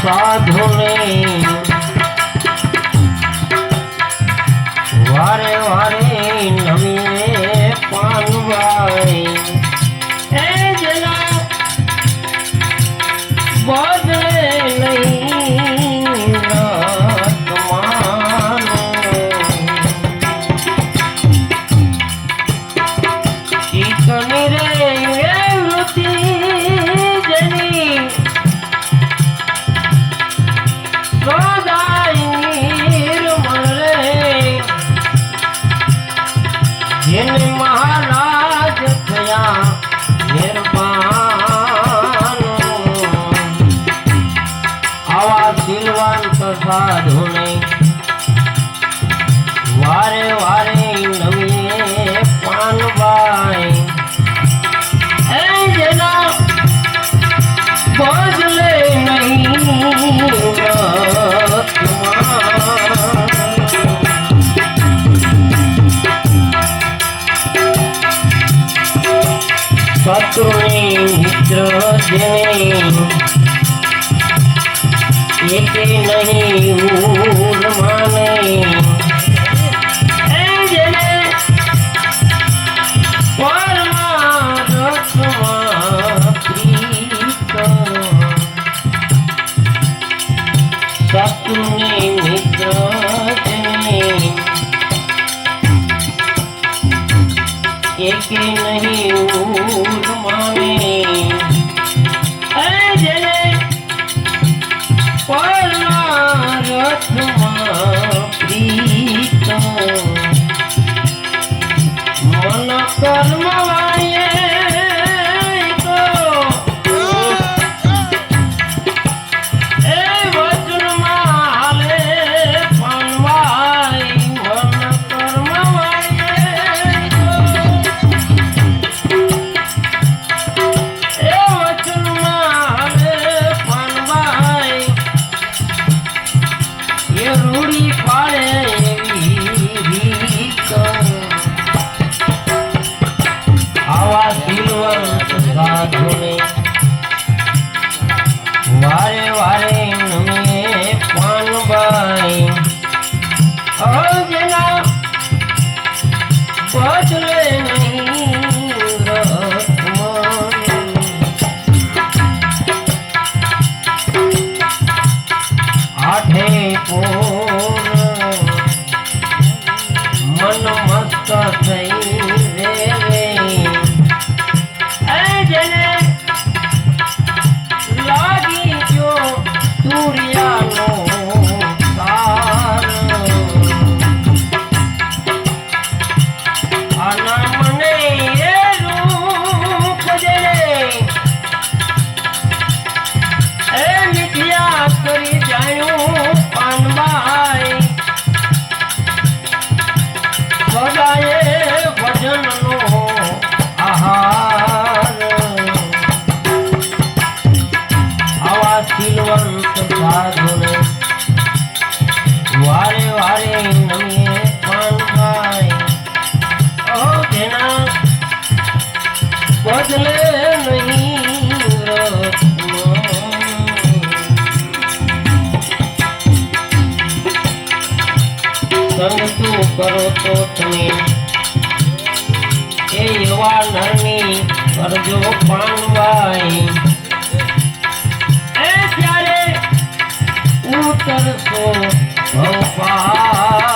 સાધુ ને વારે વારે નમીએ પાનવાઈ એ જલા બોધે નહીં રતમાનો ચિતની રે વૃત્તિ જની જેને મહારાજ થયા નિર્પાન આવા શીલવંત સાધુને વારે વારે નવીએ પાનબાઈ એ જેના બદલે નહીં શત્રુની મિત્ર જેને એકે નહીં ઉર માને એ જેને પરમારથમાં પ્રીત શત્રુની મિત્ર જેને એકે નહીં ઉર માને એ જેને પરમારથમાં પ્રીત મન કર્મ વાયે તો એ વચનમાં હાલે પાનવાઈ મન કર્મ વાયે તો એ વચનમાં હાલે પાનવાઈ એ રૂડી પાડે એવી રીત આવા શીલવંત સાધુને વારે વારે નમીએ પાનબાઈ જેના બદલે નહીં રતમાન આઠે પોર મન મસ્ત થઈ રેવે એ જેને લાગી ગયો સૂર્યાનો તાર આના મને એ રૂપ જેને એ મિથ્યા કરી જાણ્યું પાનબાઈ સદાયે ભજનનો આહાર આવા શીલવંત સાધુને વારે વારે નમીએ પાનબાઈ જેના બદલે નહીં રતમાન સંતુ કરો તો તમે એ એવા નરની કરજો પાનવાઈ એ ત્યારે ઉતરશો ભવપાર